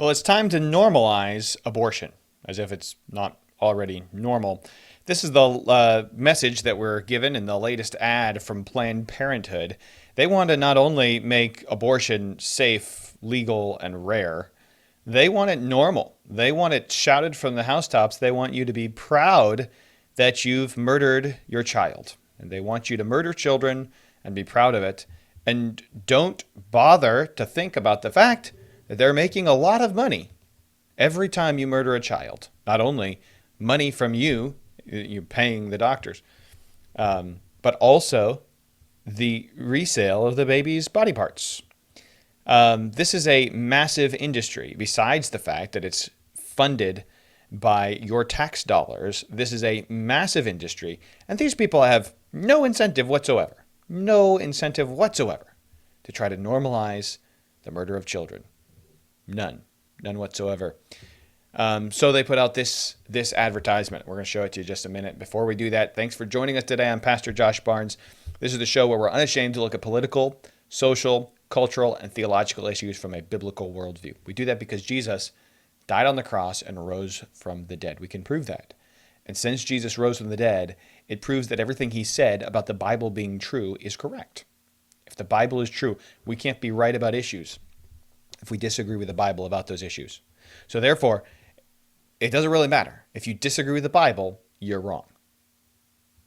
Well, it's time to normalize abortion, as if it's not already normal. This is the message that we're given in the latest ad from Planned Parenthood. They want to not only make abortion safe, legal, and rare, they want it normal. They want it shouted from the housetops. They want you to be proud that you've murdered your child. And they want you to murder children and be proud of it. And don't bother to think about the fact that they're making a lot of money every time you murder a child. Not only money from you paying the doctors, but also the resale of the baby's body parts. This is a massive industry. Besides the fact that it's funded by your tax dollars, this is a massive industry. And these people have no incentive whatsoever to try to normalize the murder of children. None whatsoever. So they put out this advertisement. We're going to show it to you in just a minute. Before we do that, thanks for joining us today. I'm Pastor Josh Barnes. This is the show where we're unashamed to look at political, social, cultural, and theological issues from a biblical worldview. We do that because Jesus died on the cross and rose from the dead. We can prove that. And since Jesus rose from the dead, it proves that everything he said about the Bible being true is correct. If the Bible is true, we can't be right about issues if we disagree with the Bible about those issues. So therefore, it doesn't really matter. If you disagree with the Bible, you're wrong.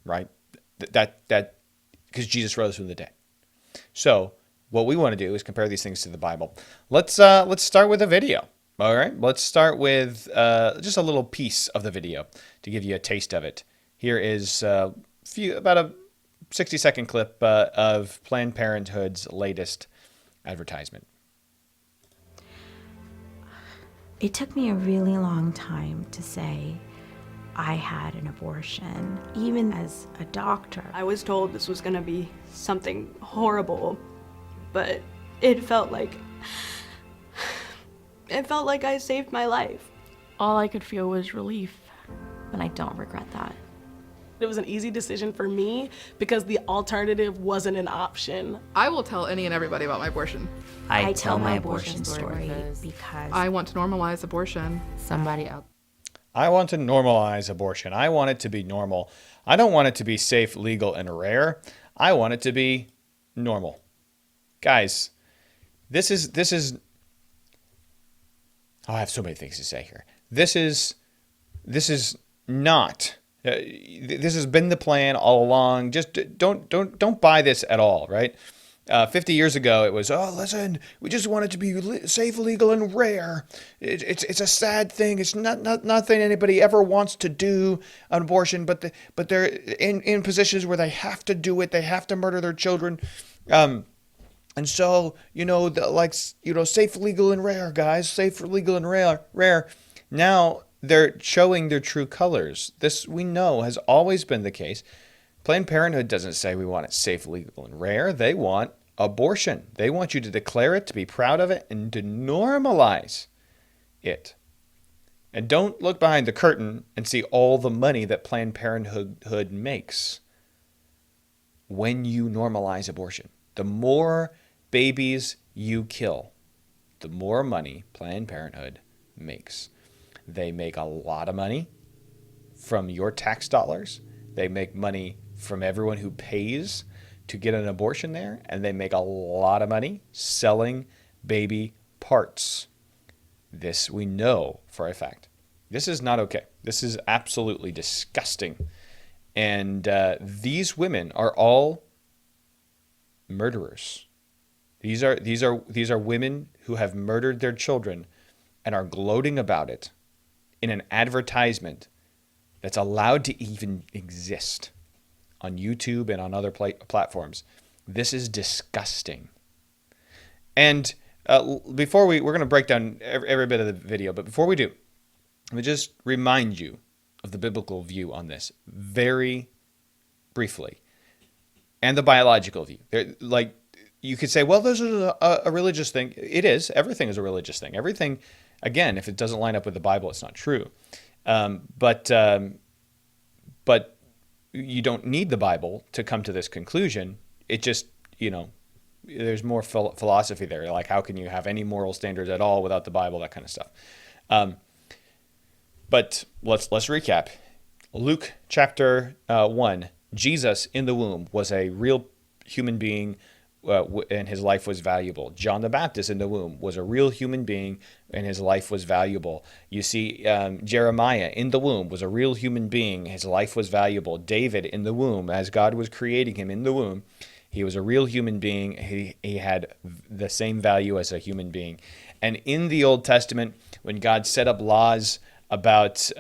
Right? That because Jesus rose from the dead. So what we want to do is compare these things to the Bible. Let's start with a video. All right, let's start with just a little piece of the video to give you a taste of it. Here is about a 60-second clip of Planned Parenthood's latest advertisement. It took me a really long time to say I had an abortion, even as a doctor. I was told this was going to be something horrible, but it felt like I saved my life. All I could feel was relief. And I don't regret that. It was an easy decision for me because the alternative wasn't an option. I will tell any and everybody about my abortion. I tell my abortion story because I want to normalize abortion. somebody else. I want to normalize abortion. I want it to be normal. I don't want it to be safe, legal, and rare. I want it to be normal. Guys, this is I have so many things to say here. This is not. This has been the plan all along. Just don't buy this at all, right? 50 years ago, it was, oh, listen, we just want it to be safe, legal, and rare. It's a sad thing. It's not nothing anybody ever wants to do an abortion, but they're in positions where they have to do it. They have to murder their children. And so, safe, legal, and rare, guys. Safe, legal, and rare. Now they're showing their true colors. This, we know, has always been the case. Planned Parenthood doesn't say we want it safe, legal, and rare. They want abortion. They want you to declare it, to be proud of it, and to normalize it. And don't look behind the curtain and see all the money that Planned Parenthood makes when you normalize abortion. The more babies you kill, the more money Planned Parenthood makes. They make a lot of money from your tax dollars. They make money from everyone who pays to get an abortion there. And they make a lot of money selling baby parts. This we know for a fact. This is not okay. This is absolutely disgusting. And these women are all murderers. These are women who have murdered their children and are gloating about it in an advertisement that's allowed to even exist on YouTube and on other platforms. This is disgusting. And before we're going to break down every bit of the video, but before we do, let me just remind you of the biblical view on this very briefly, and the biological view. Like, you could say, well, this is a religious thing. It is. Everything is a religious thing. Everything, again, if it doesn't line up with the Bible, it's not true. But you don't need the Bible to come to this conclusion. It just, philosophy there. Like, how can you have any moral standards at all without the Bible? That kind of stuff. But let's recap. Luke chapter 1. Jesus in the womb was a real human being, and his life was valuable. John the Baptist in the womb was a real human being, and his life was valuable. You see, Jeremiah in the womb was a real human being. His life was valuable. David in the womb, as God was creating him in the womb, he was a real human being. He had the same value as a human being. And in the Old Testament, when God set up laws about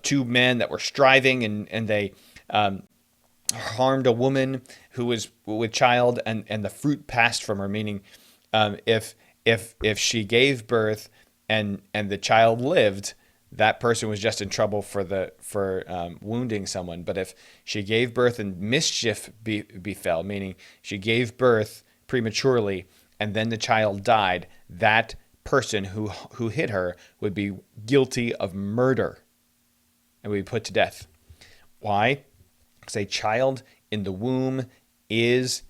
two men that were striving, and they harmed a woman who was with child, and the fruit passed from her, meaning if she gave birth and the child lived, that person was just in trouble for wounding someone. But if she gave birth and mischief befell, meaning she gave birth prematurely and then the child died, that person who hit her would be guilty of murder and would be put to death. Why? Because a child in the womb is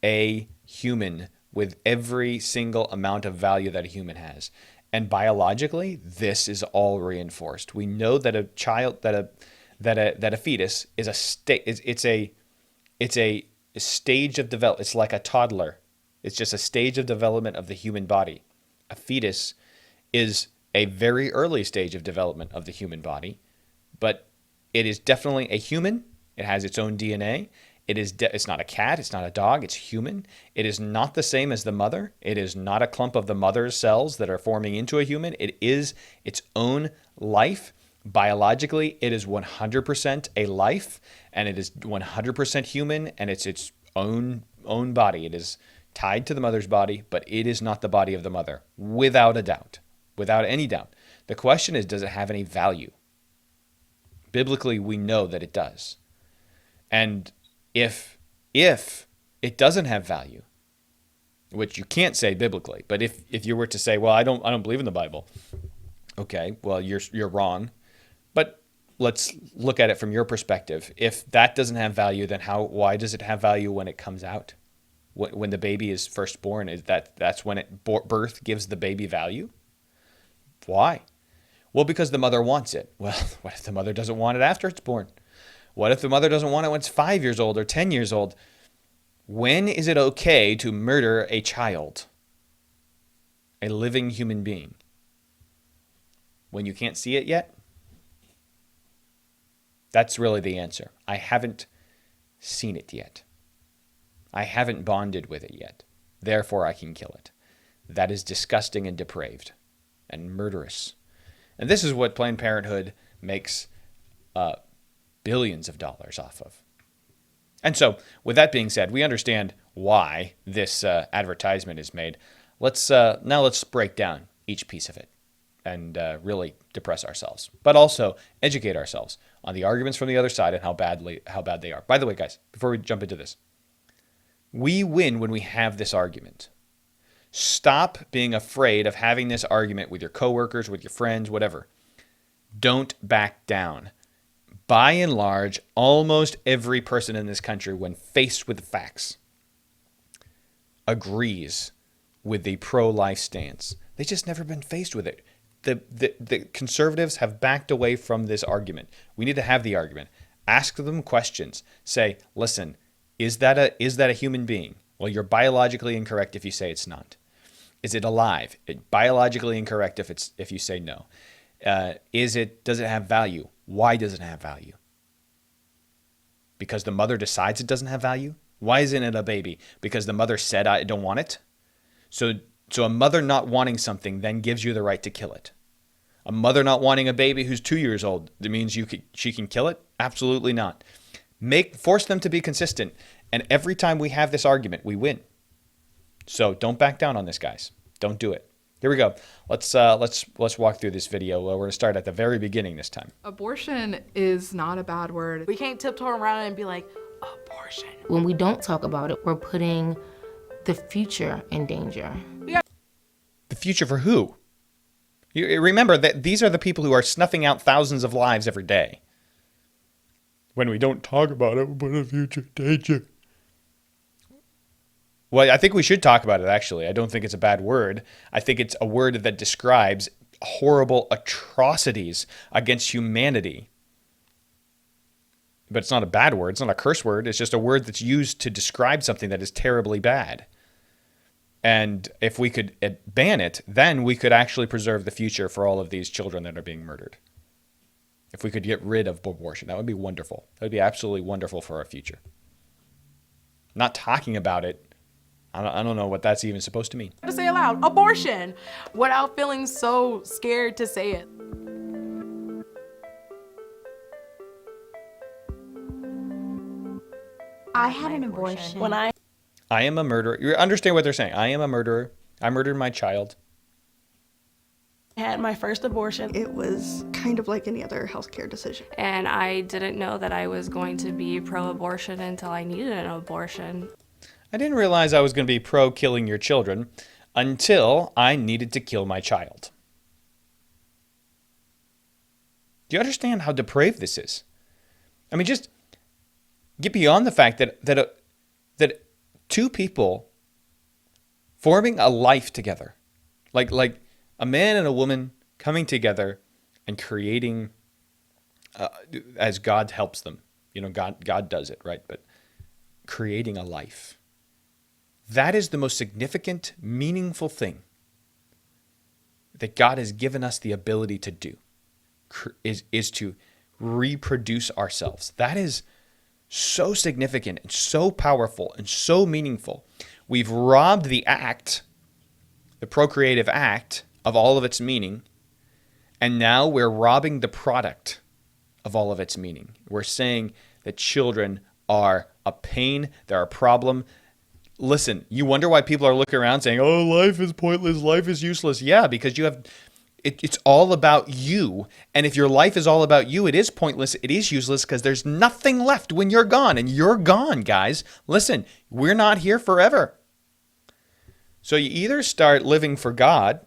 a human with every single amount of value that a human has. And biologically, this is all reinforced. We know that a child, that a fetus is it's a stage of development. It's like a toddler. It's just a stage of development of the human body. A fetus is a very early stage of development of the human body, but it is definitely a human. It has its own DNA. It's not a cat. It's not a dog. It's human. It is not the same as the mother. It is not a clump of the mother's cells that are forming into a human. It is its own life. Biologically, it is 100% a life, and it is 100% human, and it's its own body. It is tied to the mother's body, but it is not the body of the mother, without a doubt, without any doubt. The question is, does it have any value? Biblically, we know that it does. And if it doesn't have value, which you can't say biblically, but if you were to say, well, I don't believe in the Bible, okay, well, you're wrong. But let's look at it from your perspective. If that doesn't have value, then why does it have value when it comes out? When the baby is first born, that's when birth gives the baby value? Why? Well, because the mother wants it. Well, what if the mother doesn't want it after it's born? What if the mother doesn't want it when it's 5 years old or 10 years old? When is it okay to murder a child? A living human being? When you can't see it yet? That's really the answer. I haven't seen it yet. I haven't bonded with it yet. Therefore, I can kill it. That is disgusting and depraved and murderous. And this is what Planned Parenthood makes billions of dollars off of. And so, with that being said, we understand why this advertisement is made. Let's break down each piece of it and really depress ourselves, but also educate ourselves on the arguments from the other side and how bad they are. By the way, guys, before we jump into this, we win when we have this argument. Stop being afraid of having this argument with your coworkers, with your friends, whatever. Don't back down. By and large, almost every person in this country, when faced with the facts, agrees with the pro-life stance. They just never been faced with it. The conservatives have backed away from this argument. We need to have the argument. Ask them questions. Say, listen, is that a human being? Well, you're biologically incorrect if you say it's not. Is it alive? Biologically incorrect if you say no. Does it have value? Why does it have value? Because the mother decides it doesn't have value? Why isn't it a baby? Because the mother said, I don't want it? So a mother not wanting something then gives you the right to kill it. A mother not wanting a baby who's 2 years old, that means she can kill it? Absolutely not. Force them to be consistent. And every time we have this argument, we win. So don't back down on this, guys. Don't do it. Here we go. Let's walk through this video. We're going to start at the very beginning this time. Abortion is not a bad word. We can't tiptoe around and be like, abortion. When we don't talk about it, we're putting the future in danger. The future for who? You remember that these are the people who are snuffing out thousands of lives every day. When we don't talk about it, we put the future in danger. Well, I think we should talk about it, actually. I don't think it's a bad word. I think it's a word that describes horrible atrocities against humanity. But it's not a bad word. It's not a curse word. It's just a word that's used to describe something that is terribly bad. And if we could ban it, then we could actually preserve the future for all of these children that are being murdered. If we could get rid of abortion, that would be wonderful. That would be absolutely wonderful for our future. Not talking about it, I don't know what that's even supposed to mean. To say aloud, abortion, without feeling so scared to say it. I had an abortion. When I I am a murderer. You understand what they're saying? I am a murderer. I murdered my child. had my first abortion, It was kind of like any other healthcare decision. And I didn't know that I was going to be pro-abortion until I needed an abortion. I didn't realize I was going to be pro killing your children until I needed to kill my child. Do you understand how depraved this is? I mean, just get beyond the fact that two people forming a life together, like a man and a woman coming together and creating, as God helps them. You know, God does it, right? But creating a life. That is the most significant, meaningful thing that God has given us the ability to do, is to reproduce ourselves. That is so significant and so powerful and so meaningful. We've robbed the act, the procreative act, of all of its meaning, and now we're robbing the product of all of its meaning. We're saying that children are a pain, they're a problem. Listen, you wonder why people are looking around saying, oh, life is pointless, life is useless. Yeah, because you have, it's all about you. And if your life is all about you, it is pointless, it is useless, because there's nothing left when you're gone. And you're gone, guys. Listen, we're not here forever. So you either start living for God,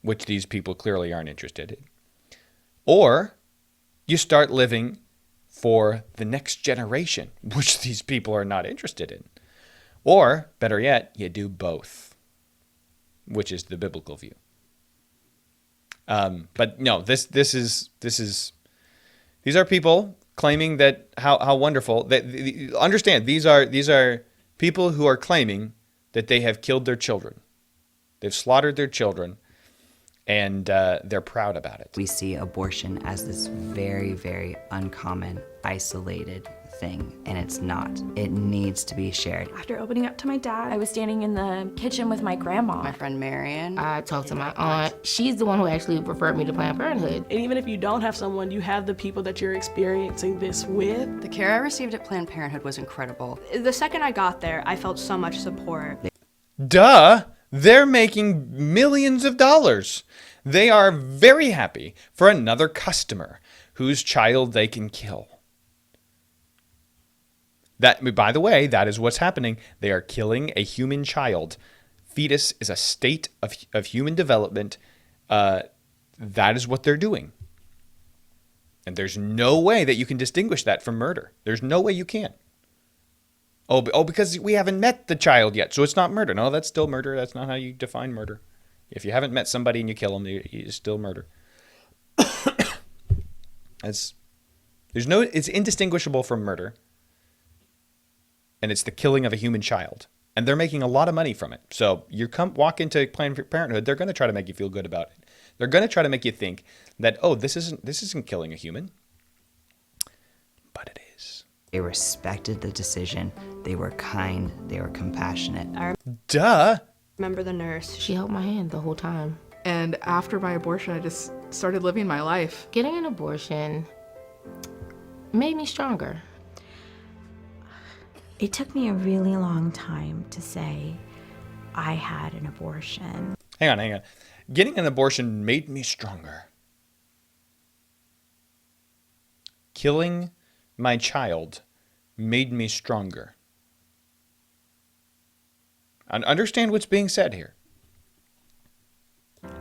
which these people clearly aren't interested in, or you start living for the next generation, which these people are not interested in. Or, better yet, you do both, which is the biblical view. But no, these are people claiming that how wonderful that understand these are people who are claiming that they have killed their children, they've slaughtered their children, and they're proud about it. We see abortion as this very, very uncommon, isolated thing, and it's not. It needs to be shared. After opening up to my dad, I was standing in the kitchen with my grandma. My friend Marion. I talked to my aunt. She's the one who actually referred me to Planned Parenthood. and even if you don't have someone, you have the people that you're experiencing this with. The care I received at Planned Parenthood was incredible. The second I got there, I felt so much support. Duh! They're making millions of dollars. They are very happy for another customer whose child they can kill. That, by the way, that is what's happening. They are killing a human child. Fetus is a state of human development. That is what they're doing. And there's no way that you can distinguish that from murder. There's no way you can. Oh, because we haven't met the child yet, so it's not murder. No, that's still murder. That's not how you define murder. If you haven't met somebody and you kill them, it's still murder. It's indistinguishable from murder. And it's the killing of a human child. And they're making a lot of money from it. So you walk into Planned Parenthood, they're going to try to make you feel good about it. They're going to try to make you think that, oh, this isn't killing a human. But it is. They respected the decision. They were kind. They were compassionate. Duh. Remember the nurse. She held my hand the whole time. And after my abortion, I just started living my life. Getting an abortion made me stronger. It took me a really long time to say I had an abortion. Hang on. Getting an abortion made me stronger. Killing my child made me stronger. Understand what's being said here.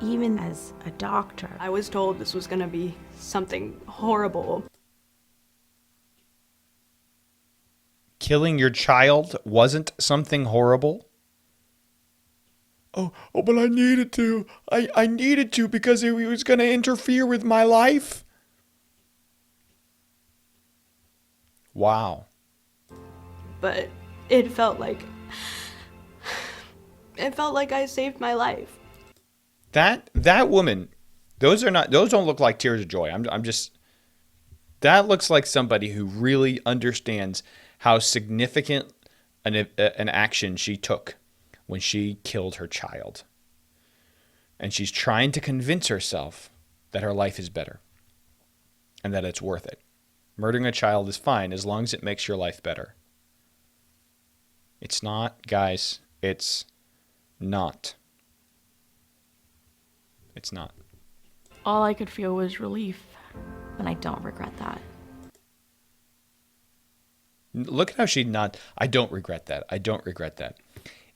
Even as a doctor, I was told this was going to be something horrible. killing your child wasn't something horrible? Oh, but I needed to. I needed to because it was going to interfere with my life. Wow. But it felt like I saved my life. That woman, those don't look like tears of joy. That looks like somebody who really understands how significant an action she took when she killed her child. And she's trying to convince herself that her life is better and that it's worth it. Murdering a child is fine as long as it makes your life better. It's not, guys. It's not. It's not. All I could feel was relief, and I don't regret that. Look at how she not. I don't regret that. I don't regret that.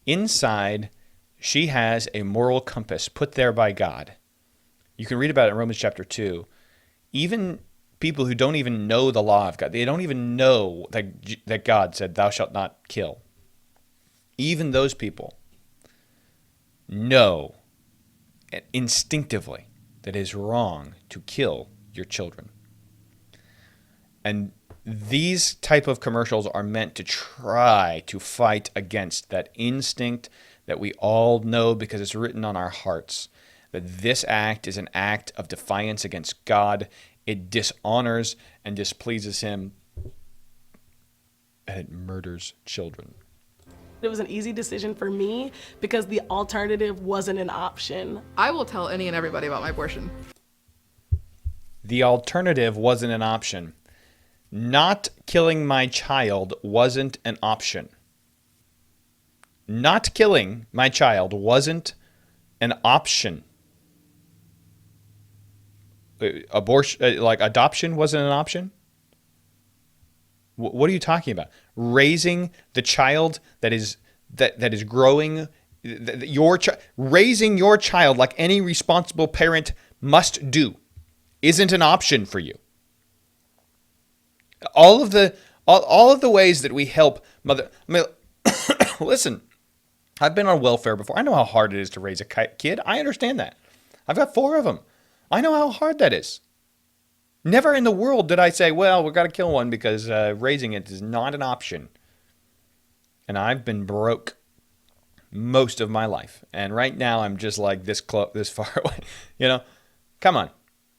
Inside, she has a moral compass put there by God. You can read about it in Romans chapter 2. Even people who don't even know the law of God, they don't even know that God said, thou shalt not kill. Even those people know instinctively that it is wrong to kill your children. And these type of commercials are meant to try to fight against that instinct that we all know because it's written on our hearts, that this act is an act of defiance against God. It dishonors and displeases him, and it murders children. It was an easy decision for me because the alternative wasn't an option. I will tell any and everybody about my abortion. The alternative wasn't an option. Not killing my child wasn't an option. Not killing my child wasn't an option. Abortion, like adoption, wasn't an option. What are you talking about? Raising the child that is growing, raising your child like any responsible parent must do, isn't an option for you. All of the ways that we help mother. I mean, listen, I've been on welfare before. I know how hard it is to raise a kid. I understand that. I've got 4 of them. I know how hard that is. Never in the world did I say, well, we've got to kill one because raising it is not an option. And I've been broke most of my life. And right now I'm just like this far away. You know, come on.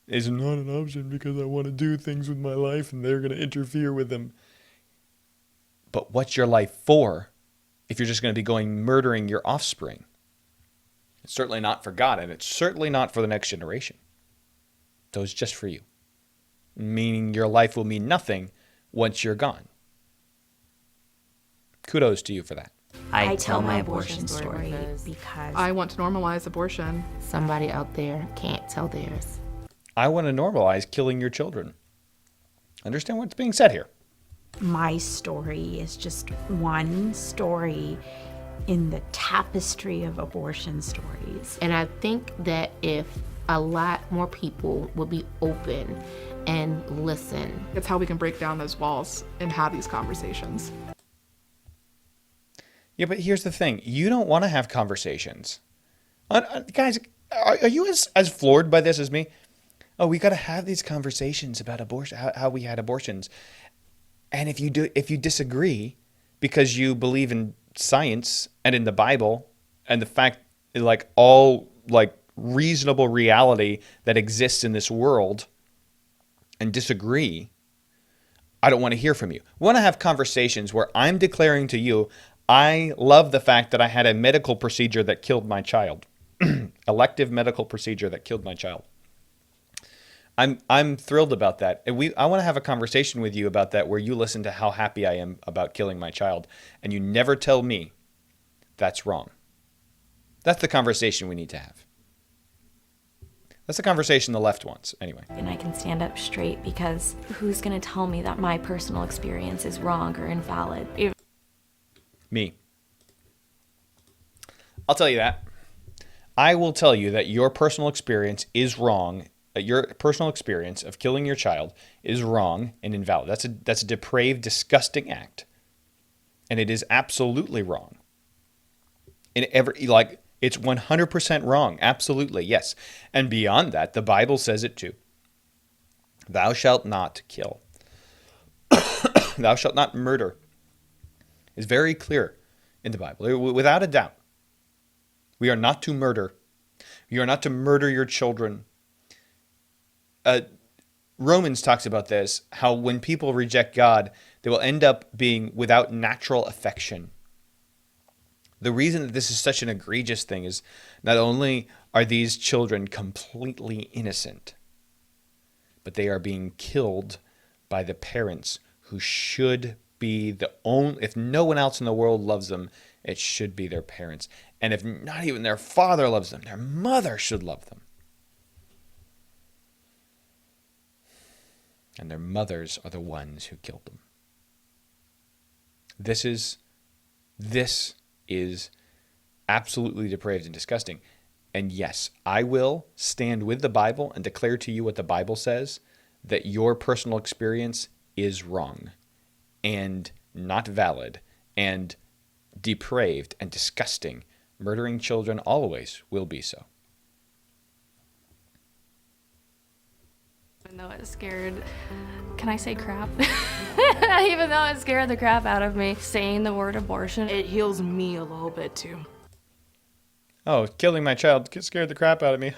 It's not an option because I want to do things with my life and they're going to interfere with them. But what's your life for if you're just going to be going murdering your offspring? It's certainly not for God, and it's certainly not for the next generation. So it's just for you. Meaning your life will mean nothing once you're gone. Kudos to you for that. I tell my abortion story because I want to normalize abortion. Somebody out there can't tell theirs. I want to normalize killing your children. Understand what's being said here. my story is just one story in the tapestry of abortion stories. And I think that if a lot more people would be open and listen. It's how we can break down those walls and have these conversations. Yeah, but here's the thing. You don't want to have conversations. Guys, are you as floored by this as me? Oh, we got to have these conversations about abortion, how we had abortions. And if you disagree because you believe in science and in the Bible and the fact, like, all, like, reasonable reality that exists in this world and disagree, I don't want to hear from you. We want to have conversations where I'm declaring to you, I love the fact that I had a medical procedure that killed my child. Elective medical procedure that killed my child. I'm thrilled about that. And I want to have a conversation with you about that where you listen to how happy I am about killing my child and you never tell me that's wrong. That's the conversation we need to have. That's the conversation the left wants, anyway. And I can stand up straight because who's going to tell me that my personal experience is wrong or invalid? Me. I'll tell you that. I will tell you that your personal experience is wrong. Your personal experience of killing your child is wrong and invalid. That's a depraved, disgusting act. And it is absolutely wrong. It's 100% wrong. Absolutely, yes. And beyond that, the Bible says it too. Thou shalt not kill. Thou shalt not murder. It's very clear in the Bible, without a doubt. We are not to murder. You are not to murder your children. Romans talks about this, how when people reject God, they will end up being without natural affection. The reason that this is such an egregious thing is not only are these children completely innocent, but they are being killed by the parents who should be the only, if no one else in the world loves them, it should be their parents. And if not even their father loves them, their mother should love them. And their mothers are the ones who killed them. This is absolutely depraved and disgusting. And yes, I will stand with the Bible and declare to you what the Bible says, that your personal experience is wrong and not valid and depraved and disgusting. Murdering children always will be so. Even though it scared, can I say crap? Even though it scared the crap out of me, saying the word abortion. It heals me a little bit too. Oh, killing my child scared the crap out of me.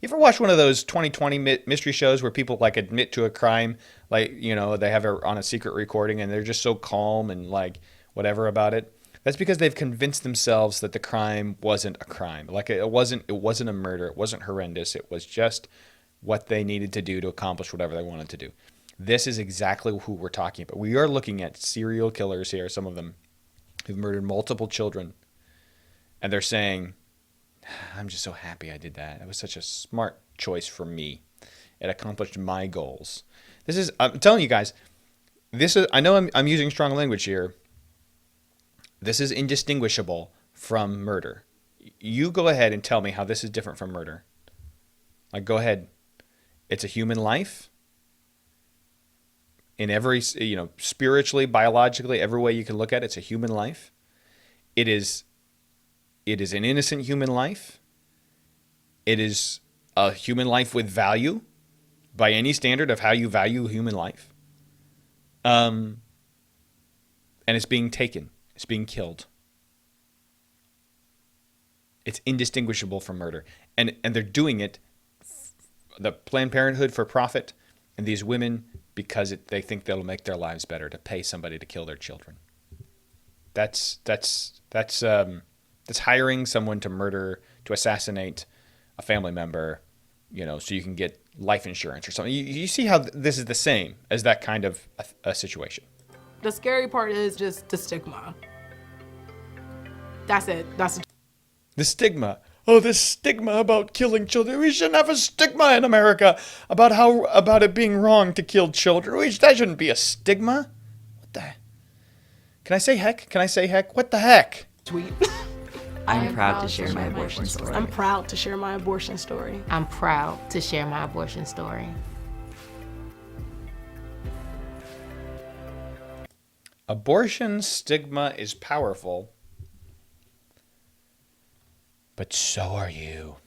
You ever watch one of those 2020 mystery shows where people like admit to a crime, like, you know, they have it on a secret recording and they're just so calm and like whatever about it? That's because they've convinced themselves that the crime wasn't a crime. Like it wasn't a murder. It wasn't horrendous. It was just what they needed to do to accomplish whatever they wanted to do. This is exactly who we're talking about. We are looking at serial killers here, some of them who've murdered multiple children. And they're saying, I'm just so happy I did that. It was such a smart choice for me. It accomplished my goals. I'm telling you guys, I know I'm using strong language here. This is indistinguishable from murder. You go ahead and tell me how this is different from murder. Like, go ahead. It's a human life. In every, spiritually, biologically, every way you can look at it, it's a human life. It is an innocent human life. It is a human life with value by any standard of how you value human life. And it's being taken. It's being killed. It's indistinguishable from murder. And they're doing it, the Planned Parenthood for profit, and these women because they think that'll make their lives better to pay somebody to kill their children. That's hiring someone to murder, to assassinate a family member, so you can get life insurance or something. You see how this is the same as that kind of a situation. The scary part is just the stigma. That's it. The stigma. Oh, this stigma about killing children. We shouldn't have a stigma in America about it being wrong to kill children. That shouldn't be a stigma. What the? Can I say heck? What the heck? Tweet. I'm proud to share my abortion story. I'm proud to share my abortion story. I'm proud to share my abortion story. Abortion stigma is powerful, but so are you.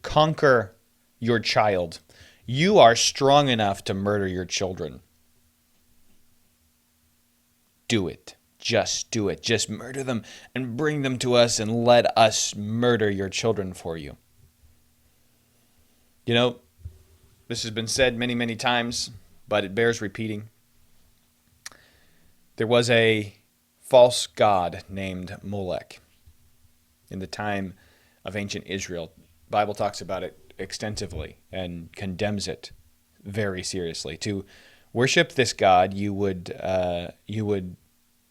Conquer your child. You are strong enough to murder your children. Do it. Just do it. Just murder them and bring them to us and let us murder your children for you. This has been said many, many times, but it bears repeating. There was a false god named Molech in the time of ancient Israel. The Bible talks about it extensively and condemns it very seriously. To worship this god, you would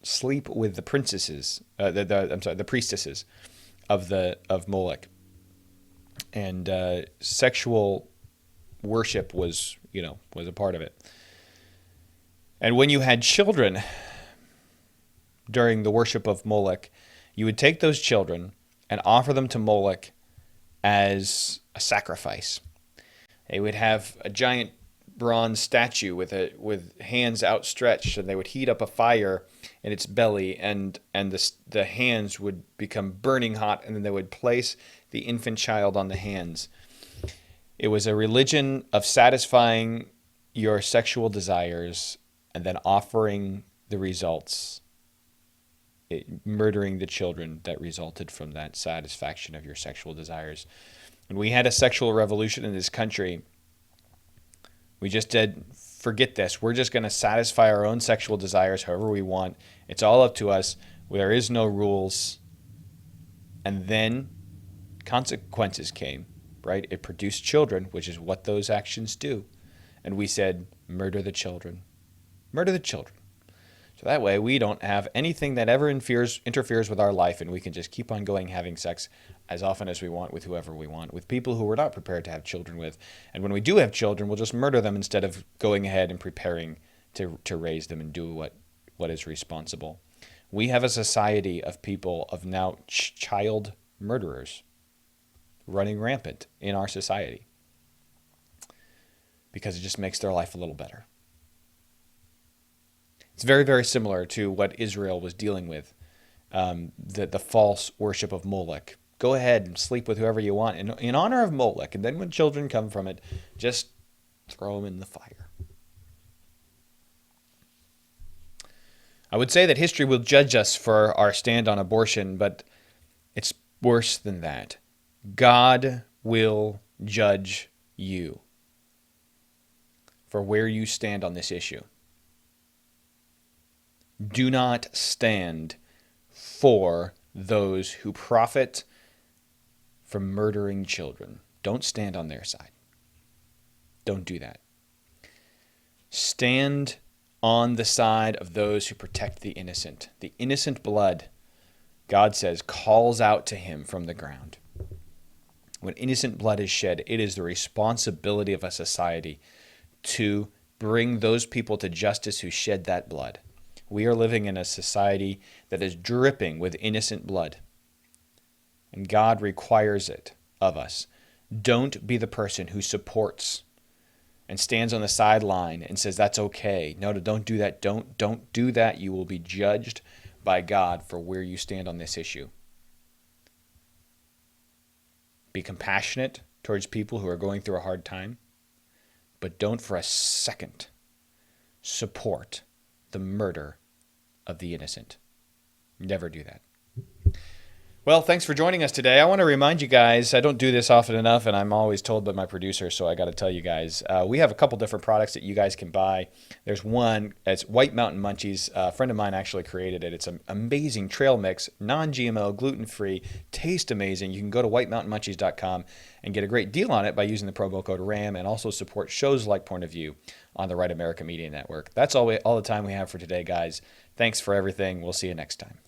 sleep with the princesses, the priestesses of Molech, and sexual worship was a part of it. And when you had children during the worship of Molech, you would take those children and offer them to Molech as a sacrifice. They would have a giant bronze statue with hands outstretched, and they would heat up a fire in its belly, and the hands would become burning hot, and then they would place the infant child on the hands. It was a religion of satisfying your sexual desires and then offering the results, murdering the children that resulted from that satisfaction of your sexual desires. When we had a sexual revolution in this country, we just said, forget this. We're just going to satisfy our own sexual desires however we want. It's all up to us. There is no rules. And then consequences came, right? It produced children, which is what those actions do. And we said, murder the children. Murder the children. So that way we don't have anything that ever interferes with our life, and we can just keep on going having sex as often as we want with whoever we want, with people who we're not prepared to have children with. And when we do have children, we'll just murder them instead of going ahead and preparing to raise them and do what is responsible. We have a society of people, of now child murderers running rampant in our society because it just makes their life a little better. It's very, very similar to what Israel was dealing with, the false worship of Molech. Go ahead and sleep with whoever you want in honor of Molech, and then when children come from it, just throw them in the fire. I would say that history will judge us for our stand on abortion, but it's worse than that. God will judge you for where you stand on this issue. Do not stand for those who profit from murdering children. Don't stand on their side. Don't do that. Stand on the side of those who protect the innocent. The innocent blood, God says, calls out to him from the ground. When innocent blood is shed, it is the responsibility of a society to bring those people to justice who shed that blood. We are living in a society that is dripping with innocent blood, and God requires it of us. Don't be the person who supports and stands on the sideline and says, that's okay. No, don't do that. Don't do that. You will be judged by God for where you stand on this issue. Be compassionate towards people who are going through a hard time, but don't for a second support the murder of the innocent. Never do that. Well, thanks for joining us today. I want to remind you guys, I don't do this often enough, and I'm always told by my producer, so I got to tell you guys, we have a couple different products that you guys can buy. There's one, it's White Mountain Munchies. A friend of mine actually created it. It's an amazing trail mix, non-GMO, gluten-free, tastes amazing. You can go to whitemountainmunchies.com and get a great deal on it by using the promo code RAM, and also support shows like Point of View on the Right America Media Network. That's all the time we have for today, guys. Thanks for everything. We'll see you next time.